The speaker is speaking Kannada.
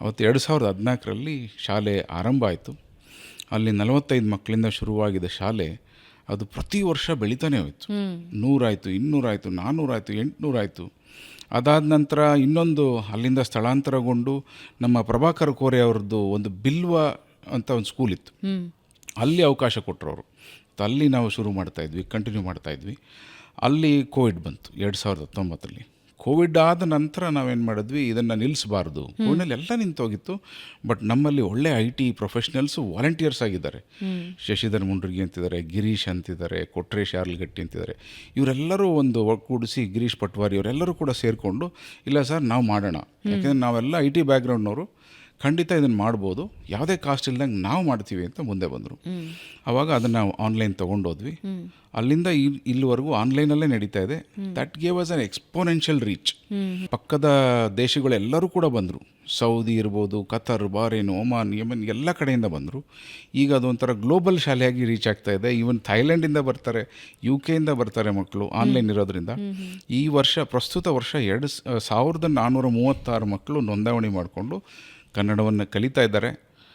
ಅವತ್ತು 2014ರಲ್ಲಿ ಶಾಲೆ ಆರಂಭ ಆಯಿತು. ಅಲ್ಲಿ 45 ಮಕ್ಕಳಿಂದ ಶುರುವಾಗಿದ್ದ ಶಾಲೆ ಅದು ಪ್ರತಿ ವರ್ಷ ಬೆಳೀತಾನೆ ಹೋಯಿತು. 100 ಆಯಿತು, 200 ಆಯಿತು, 400 ಆಯಿತು, 800 ಆಯಿತು. ಅದಾದ ನಂತರ ಇನ್ನೊಂದು ಅಲ್ಲಿಂದ ಸ್ಥಳಾಂತರಗೊಂಡು ನಮ್ಮ ಪ್ರಭಾಕರ್ ಕೋರೆ ಅವ್ರದ್ದು ಒಂದು ಬಿಲ್ವ ಅಂತ ಒಂದು ಸ್ಕೂಲ್ ಇತ್ತು, ಅಲ್ಲಿ ಅವಕಾಶ ಕೊಟ್ಟರು ಅವರು. ಅಲ್ಲಿ ನಾವು ಶುರು ಮಾಡ್ತಾಯಿದ್ವಿ, ಕಂಟಿನ್ಯೂ ಮಾಡ್ತಾಯಿದ್ವಿ. ಅಲ್ಲಿ ಕೋವಿಡ್ ಬಂತು 2019ರಲ್ಲಿ. ಕೋವಿಡ್ ಆದ ನಂತರ ನಾವೇನು ಮಾಡಿದ್ವಿ, ಇದನ್ನು ನಿಲ್ಲಿಸಬಾರ್ದು. ಕೋವಿಡ್ನಲ್ಲಿ ಎಲ್ಲ ನಿಂತೋಗಿತ್ತು. ಬಟ್ ನಮ್ಮಲ್ಲಿ ಒಳ್ಳೆ IT ಪ್ರೊಫೆಷ್ನಲ್ಸು ವಾಲಂಟಿಯರ್ಸ್ ಆಗಿದ್ದಾರೆ. ಶಶಿಧರ್ ಮುಂಡ್ರಿಗಿ ಅಂತಿದ್ದಾರೆ, ಗಿರೀಶ್ ಅಂತಿದ್ದಾರೆ, ಕೊಟ್ರೇಶ್ ಯಾರ್ಲಗಟ್ಟಿ ಅಂತಿದ್ದಾರೆ. ಇವರೆಲ್ಲರೂ ಒಂದು ಒಗ್ಗೂಡಿಸಿ, ಗಿರೀಶ್ ಪಟ್ವಾರಿ ಅವರೆಲ್ಲರೂ ಕೂಡ ಸೇರಿಕೊಂಡು, ಇಲ್ಲ ಸರ್ ನಾವು ಮಾಡೋಣ, ಯಾಕೆಂದರೆ ನಾವೆಲ್ಲ IT ಬ್ಯಾಕ್ಗ್ರೌಂಡ್ನವರು, ಖಂಡಿತ ಇದನ್ನು ಮಾಡ್ಬೋದು, ಯಾವುದೇ ಕಾಸ್ಟ್ ಇಲ್ದಂಗೆ ನಾವು ಮಾಡ್ತೀವಿ ಅಂತ ಮುಂದೆ ಬಂದರು. ಆವಾಗ ಅದನ್ನು ನಾವು ಆನ್ಲೈನ್ ತೊಗೊಂಡೋದ್ವಿ. ಅಲ್ಲಿಂದ ಇಲ್ಲಿವರೆಗೂ ಆನ್ಲೈನಲ್ಲೇ ನಡೀತಾ ಇದೆ. That gave us an exponential reach. ಪಕ್ಕದ ದೇಶಗಳೆಲ್ಲರೂ ಕೂಡ ಬಂದರು. ಸೌದಿ ಇರ್ಬೋದು, ಕತರ್, ಬಾರೇನ್, ಒಮಾನ್, ಯಮನ್ ಎಲ್ಲ ಕಡೆಯಿಂದ ಬಂದರು. ಈಗ ಅದೊಂಥರ ಗ್ಲೋಬಲ್ ಶಾಲೆಯಾಗಿ ರೀಚ್ ಆಗ್ತಾ ಇದೆ. ಈವನ್ ಥೈಲ್ಯಾಂಡಿಂದ ಬರ್ತಾರೆ, UK ಬರ್ತಾರೆ ಮಕ್ಕಳು, ಆನ್ಲೈನ್ ಇರೋದ್ರಿಂದ. ಈ ವರ್ಷ, ಪ್ರಸ್ತುತ ವರ್ಷ 2436 ಮಕ್ಕಳು ನೋಂದಣಿ ಮಾಡಿಕೊಂಡು ಕನ್ನಡವನ್ನು ಕಲಿತಾ ಇದ್ದಾರೆ.